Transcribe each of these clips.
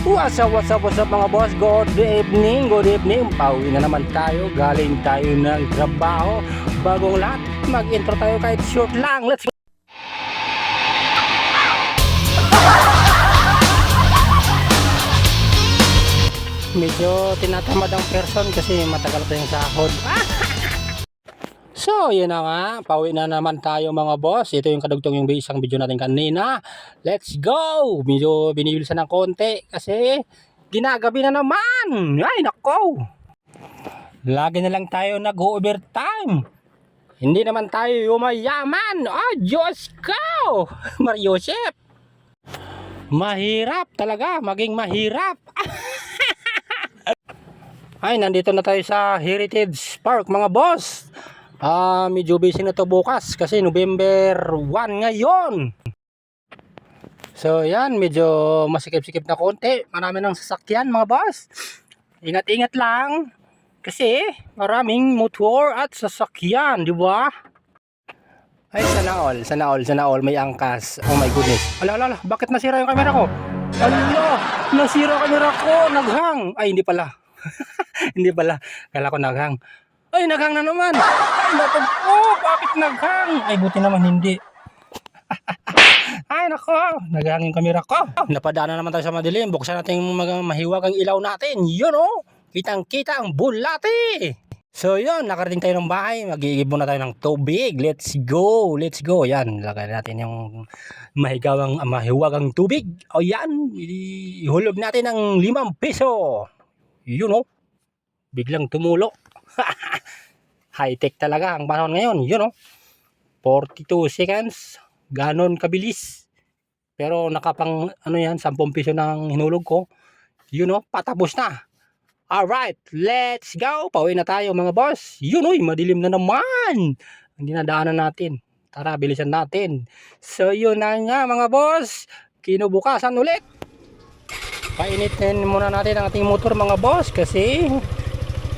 What's up mga boss? Good evening. Pauwi na naman tayo. Galing tayo ng trabaho. Bagong lahat, mag-intro tayo kahit short lang. Let's go! Medyo tinatamad ang person kasi matagal pa yung sahod. So, yun na nga. Pauwi na naman tayo mga boss. Ito yung kadugtong yung isang video natin kanina. Let's go! Medyo binibilisan ng konti kasi ginagabi na naman. Ay, nako! Lagi na lang tayo nag-overtime. Hindi naman tayo yumayaman. Oh, Diyos ko! Mariosep! Mahirap talaga. Maging mahirap. Ay, nandito na tayo sa Heritage Park mga boss. Medyo busy na to bukas kasi November 1 ngayon. So yan, medyo masikip-sikip na konti. Marami ng sasakyan mga boss. Ingat-ingat lang kasi maraming motor at sasakyan, di ba? Ay, sana all may angkas. Oh my goodness. Ala, bakit nasira yung camera ko? Ala, nasira yung camera ko, naghang. Ay, hindi pala. Hindi pala. Kala ko naghang. Ay, naghang na naman. Ay, batog ko. Bakit naghang? Ay, buti naman hindi. Ay, nako. Naghang yung kamera ko. Napadaan na naman tayo sa madilim. Buksan natin yung mahiwag ang ilaw natin. Yun o. Kitang-kita ang bulati. So, yun. Nakarating tayo ng bahay. Mag-iibon na tayo ng tubig. Let's go. Yan. Lagay natin yung mahiwagang tubig. O yan. Ihulog natin ng 5 piso. Yun o. Biglang tumulo. High-tech talaga ang panahon ngayon. Yun o. 42 seconds. Ganon kabilis. Pero nakapang 10 piso ng hinulog ko. Yun o. Patapos na. Alright. Let's go. Pauwi na tayo mga boss. Yun o. Madilim na naman. Ang dinadaanan natin. Tara, bilisan natin. So yun na nga mga boss. Kinubukasan ulit. Painitin muna natin ang ating motor mga boss. Kasi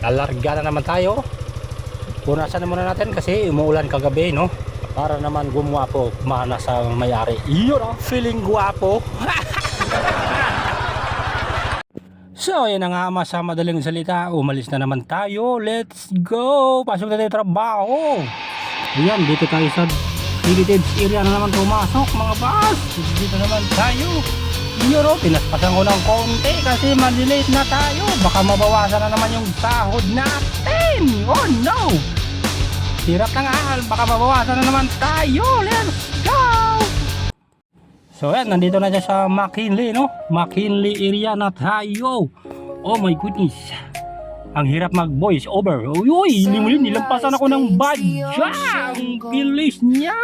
lalarga na naman tayo. Punasan na muna natin kasi umuulan kagabi, no? Para naman gumwapo mana sa may-ari. Yun, no? Feeling guwapo. So, yan na nga sa madaling salita. Umalis na naman tayo. Let's go! Pasok na tayo trabaho. Ayan, dito tayo sa heritage area na naman pumasok mga boss. Dito naman tayo. Euro, pinaspasan ko ng konti kasi malilate na tayo. Baka mabawasan na naman yung sahod natin. Oh no! Hirap na nga, baka mabawasan na naman tayo. Let's go! So yan, nandito na siya sa McKinley, no? McKinley area na tayo. Oh my goodness. Ang hirap mag voice over. Uy, nilampasan ako ng badya. Ang bilis niya.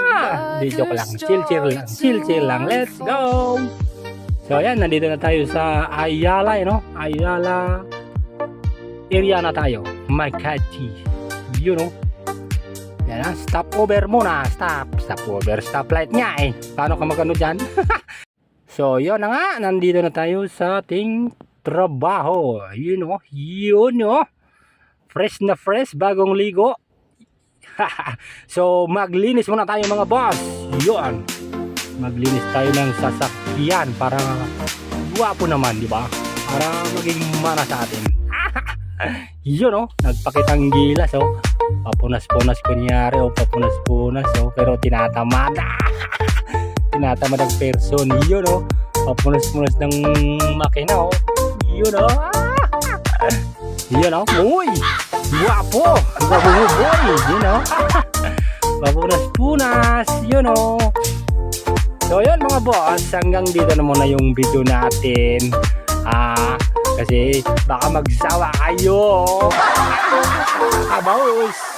Di joke lang, chill lang. Let's go! So ayan, nandito na tayo sa Ayala, Ayala area na tayo. Makati. You know. Yan, stop over muna. Stoplight nga eh. Paano ka magano dyan? So yun na nga, nandito na tayo sa ating trabaho. Yun o. Fresh na fresh, bagong ligo. So maglinis muna tayo mga boss. Yun. Maglinis tayo ng sasakyan para guwapo naman, di ba? Para maging mana sa atin. Yun nagpakitang gilas papunas-punas kunyari papunas-punas pero tinatamad. Tinatamad ang person. Yun papunas-punas ng makina Yun Yun uy! Guwapo! Guwapo mo boy! Yun papunas-punas. Yun So yun mga boss, hanggang dito na muna yung video natin. Kasi baka magsawa kayo. Abos!